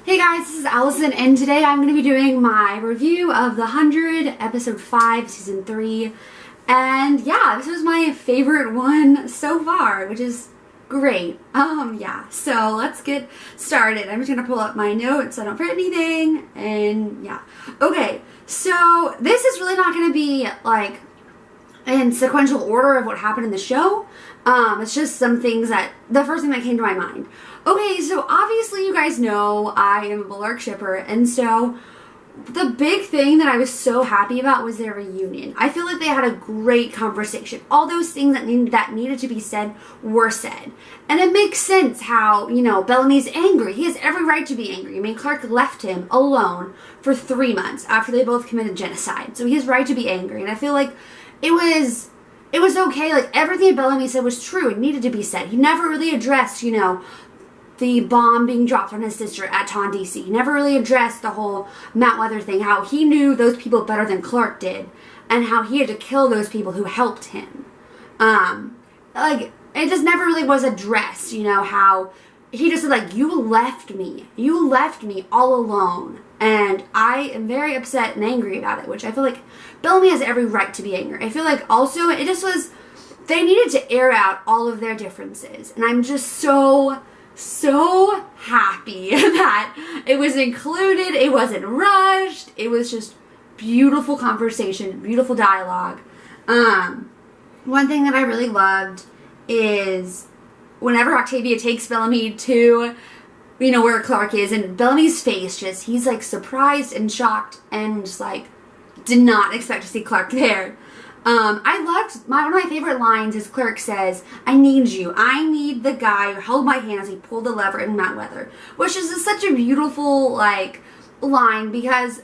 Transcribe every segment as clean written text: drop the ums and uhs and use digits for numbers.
Hey guys, this is Allison, and today I'm going to be doing my review of The 100, episode 5, season 3. And yeah, this was my favorite one so far, which is great. Yeah, so let's get started. I'm just going to pull up my notes so I don't forget anything, and yeah. Okay, so this is really not going to be like in sequential order of what happened in the show. It's just some things that, the first thing that came to my mind. Okay, so obviously you guys know I am a Bellarke shipper, and so the big thing that I was so happy about was their reunion. I feel like they had a great conversation. All those things that needed to be said were said. And it makes sense how, you know, Bellamy's angry. He has every right to be angry. I mean, Clarke left him alone for 3 months after they both committed genocide. So he has right to be angry. And I feel like it was okay. Like, everything Bellamy said was true. It needed to be said. He never really addressed, you know, the bomb being dropped on his sister at Tawn-DC. He never really addressed the whole Mount Weather thing, how he knew those people better than Clarke did, and how he had to kill those people who helped him. Like, it just never really was addressed, you know, how he just said, like, you left me all alone, and I am very upset and angry about it, which I feel like Bellamy has every right to be angry. I feel like also it just was, they needed to air out all of their differences, and I'm just so happy that it was included. It wasn't rushed. It was just beautiful conversation, beautiful dialogue. One thing that I really loved is whenever Octavia takes Bellamy to, you know, where Clarke is, and Bellamy's face just, he's like surprised and shocked and just like did not expect to see Clarke there. I loved, one of my favorite lines is Clarke says, I need you. I need the guy who held my hand as he pulled the lever in Mount Weather. Which is just such a beautiful, like, line, because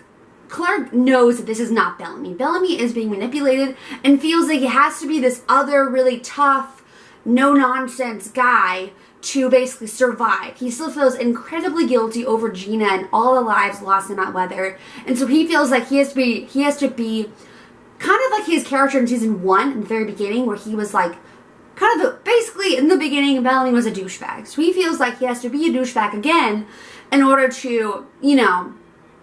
Clarke knows that this is not Bellamy. Bellamy is being manipulated and feels like he has to be this other really tough, no-nonsense guy to basically survive. He still feels incredibly guilty over Gina and all the lives lost in Mount Weather. And so he feels like he has to be kind of like his character in season 1 in the very beginning, where he was like, kind of basically in the beginning, Bellamy was a douchebag. So he feels like he has to be a douchebag again in order to, you know,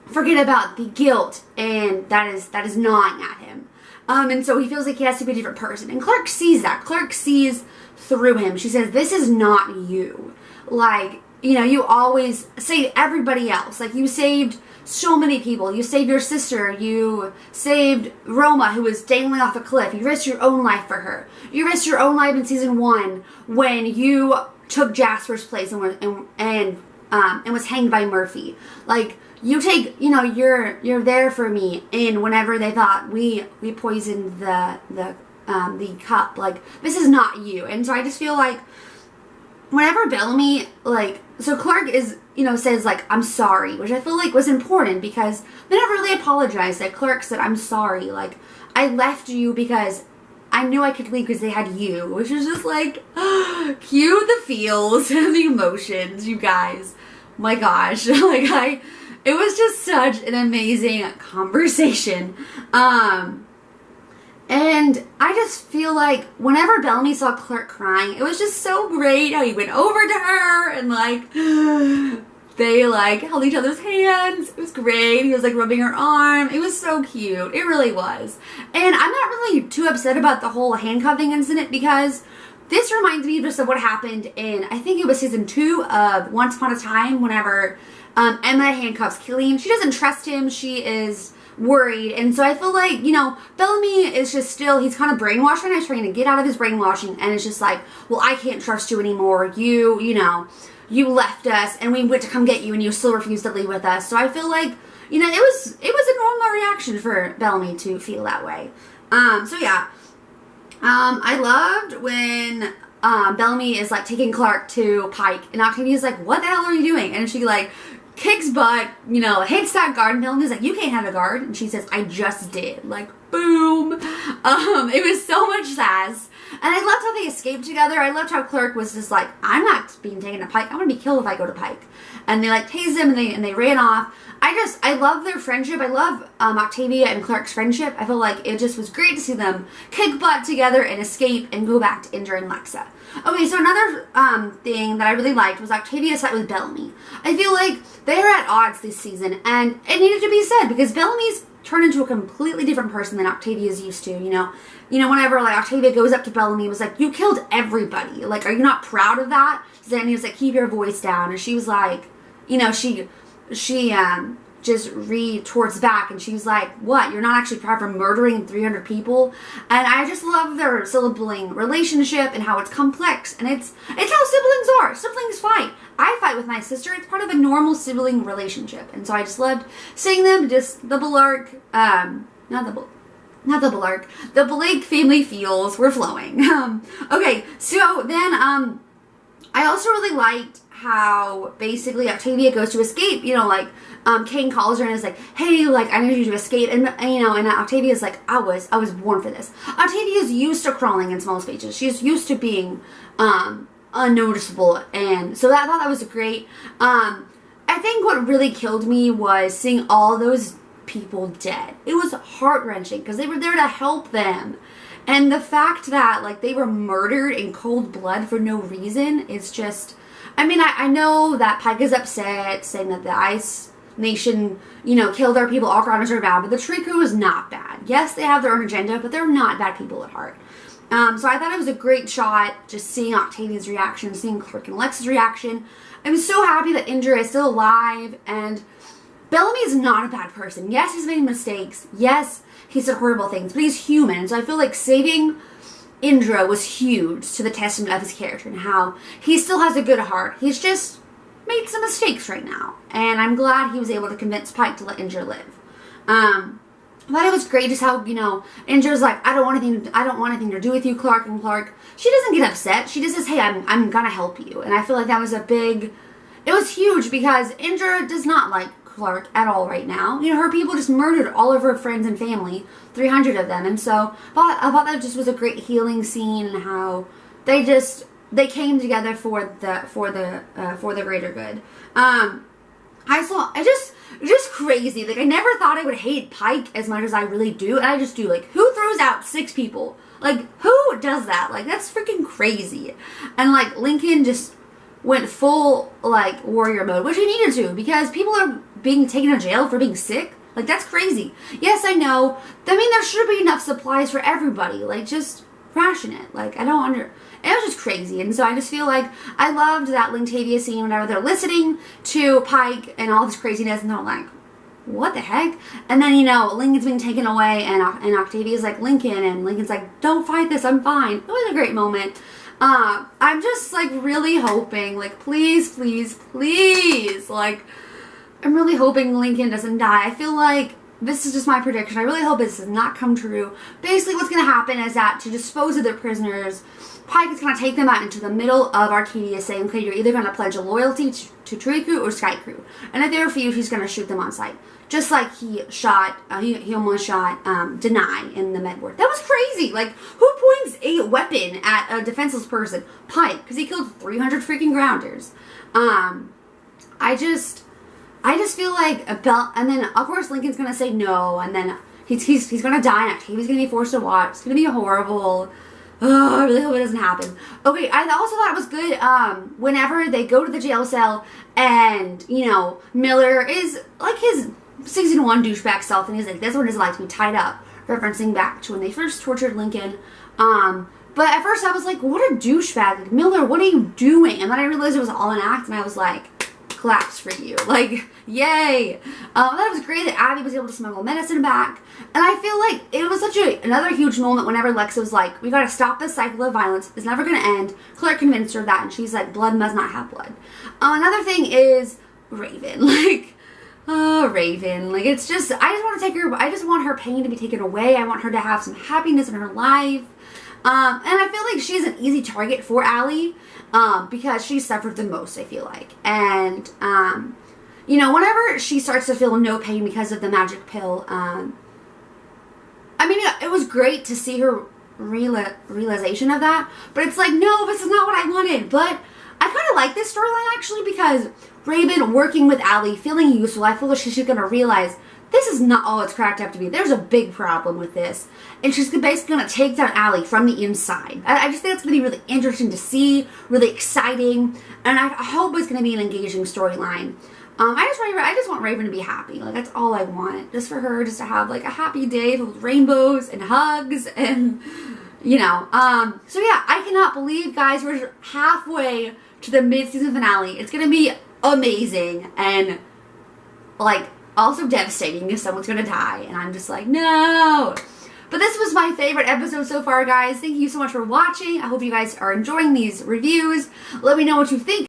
forget about the guilt and that is gnawing at him. And so he feels like he has to be a different person. And Clarke sees that. Clarke sees through him. She says, this is not you. Like, you know, you always save everybody else. Like, you saved so many people. You saved your sister. You saved Roma, who was dangling off a cliff. You risked your own life for her. You risked your own life in season 1 when you took Jasper's place and was hanged by Murphy. Like, you take, you know, you're there for me. And whenever they thought we poisoned the cup, like, this is not you. And so I just feel like whenever Bellamy, like, so Clarke is, you know, says, like, I'm sorry, which I feel like was important because they never really apologized. Like, Clarke said, I'm sorry, like, I left you because I knew I could leave because they had you, which is just like, cue the feels and the emotions, you guys. My gosh, like, it was just such an amazing conversation. And I just feel like whenever Bellamy saw Clarke crying, it was just so great how he went over to her and, like, they, like, held each other's hands. It was great. He was, like, rubbing her arm. It was so cute. It really was. And I'm not really too upset about the whole handcuffing incident because this reminds me just of what happened in, I think it was season 2 of Once Upon a Time, whenever Emma handcuffs Killian. She doesn't trust him. She is worried, and so I feel like, you know, Bellamy is just still, he's kind of brainwashed and he's trying to get out of his brainwashing, and it's just like, well, I can't trust you anymore. You know, you left us and we went to come get you and you still refused to leave with us. So I feel like, you know, it was a normal reaction for Bellamy to feel that way. So yeah, I loved when Bellamy is, like, taking Clarke to Pike, and Octavia's like, what the hell are you doing? And she, like, kicks butt, you know, hits that guard, and Bellamy's like, you can't have a guard, and she says, I just did. Like, boom. It was so much sass. And I loved how they escaped together. I loved how Clark was just like, I'm not being taken to Pike. I'm going to be killed if I go to Pike. And they like tased him and they ran off. I love their friendship. I love Octavia and Clark's friendship. I feel like it just was great to see them kick butt together and escape and go back to Indra and Lexa. Okay, so another thing that I really liked was Octavia's fight with Bellamy. I feel like they are at odds this season, and it needed to be said because Bellamy's turned into a completely different person than Octavia's used to, you know, whenever like Octavia goes up to Bellamy and was like, you killed everybody. Like, are you not proud of that? Then he was like, keep your voice down. And she was like, you know, she just retorts back and she was like, what? You're not actually proud for murdering 300 people? And I just love their sibling relationship and how it's complex. And it's how siblings are. Siblings fight. I fight with my sister. It's part of a normal sibling relationship. And so I just loved seeing them, just the Blake family feels were flowing. Okay, so then I also really liked how basically Octavia goes to escape, you know, like Kane calls her and is like, hey, like I need you to escape, and you know, and Octavia's like, I was born for this. Octavia's used to crawling in small spaces. She's used to being unnoticeable, and so I thought that was great. I think what really killed me was seeing all those people dead. It was heart-wrenching because they were there to help them. And the fact that like they were murdered in cold blood for no reason is just, I mean, I know that Pike is upset, saying that the Ice Nation, you know, killed our people, all Grounders are bad, but the Tree Crew is not bad. Yes, they have their own agenda, but they're not bad people at heart. So I thought it was a great shot, just seeing Octavia's reaction, seeing Clark and Alexa's reaction. I'm so happy that Indra is still alive, and Bellamy is not a bad person. Yes, he's made mistakes. Yes, he said horrible things, but he's human. So I feel like saving Indra was huge to the testament of his character and how he still has a good heart. He's just made some mistakes right now. And I'm glad he was able to convince Pike to let Indra live. I thought it was great just how, you know, Indra's like, I don't want anything to do with you, Clark. And Clark, she doesn't get upset. She just says, hey, I'm gonna help you. And I feel like that was it was huge because Indra does not like Clark at all right now. You know, her people just murdered all of her friends and family, 300 of them. And so I thought that just was a great healing scene, and how they came together for the greater good. Just crazy. Like, I never thought I would hate Pike as much as I really do, and I just do. Like, who throws out 6 people? Like, who does that? Like, that's freaking crazy. And like Lincoln just went full like warrior mode, which he needed to, because people are being taken to jail for being sick. Like, that's crazy. Yes, I know. I mean, there should be enough supplies for everybody. Like, just ration it. Like, it was just crazy. And so I just feel like I loved that Linktavia scene whenever they're listening to Pike and all this craziness, and they're like, what the heck? And then, you know, Lincoln's being taken away, and Octavia's like, Lincoln, and Lincoln's like, don't fight this, I'm fine. It was a great moment. I'm just like really hoping, like, please, please, please, like, I'm really hoping Lincoln doesn't die. I feel like this is just my prediction. I really hope this does not come true. Basically, what's going to happen is that to dispose of their prisoners, Pike is going to take them out into the middle of Arcadia, saying, okay, you're either going to pledge a loyalty to Tree Crew or Sky Crew. And if they refuse, he's going to shoot them on sight. Just like he almost shot Deny in the Medward. That was crazy. Like, who points a weapon at a defenseless person? Pike, because he killed 300 freaking Grounders. I just feel like and then of course Lincoln's gonna say no, and then he's gonna die, and Octavia's gonna be forced to watch. It's gonna be horrible. Oh, I really hope it doesn't happen. Okay, I also thought it was good whenever they go to the jail cell, and you know, Miller is like his season 1 douchebag self, and he's like, that's what it's like to be tied up, referencing back to when they first tortured Lincoln. But at first I was like, what a douchebag, like, Miller, what are you doing? And then I realized it was all an act, and I was like, claps for you, like, yay. That was great that Abby was able to smuggle medicine back, and I feel like it was such another huge moment whenever Lexa was like, we gotta stop this cycle of violence, it's never gonna end. Clark convinced her of that, and she's like, blood must not have blood. Another thing is Raven, like, Raven, like, it's just, I just want her pain to be taken away. I want her to have some happiness in her life. And I feel like she's an easy target for Allie, because she suffered the most, I feel like. And, you know, whenever she starts to feel no pain because of the magic pill, I mean, it was great to see her realization of that. But it's like, no, this is not what I wanted. But I kind of like this storyline actually, because Raven working with Allie, feeling useful, I feel like she's going to realize this is not all it's cracked up to be. There's a big problem with this. And she's basically going to take down Allie from the inside. I just think it's going to be really interesting to see, really exciting, and I hope it's going to be an engaging storyline. I just want Raven to be happy. Like, that's all I want. Just for her, just to have, like, a happy day with rainbows and hugs and, you know. So, yeah, I cannot believe, guys, we're halfway to the mid-season finale. It's going to be amazing and, like, also devastating because someone's going to die. And I'm just like, no. But this was my favorite episode so far, guys. Thank you so much for watching. I hope you guys are enjoying these reviews. Let me know what you think.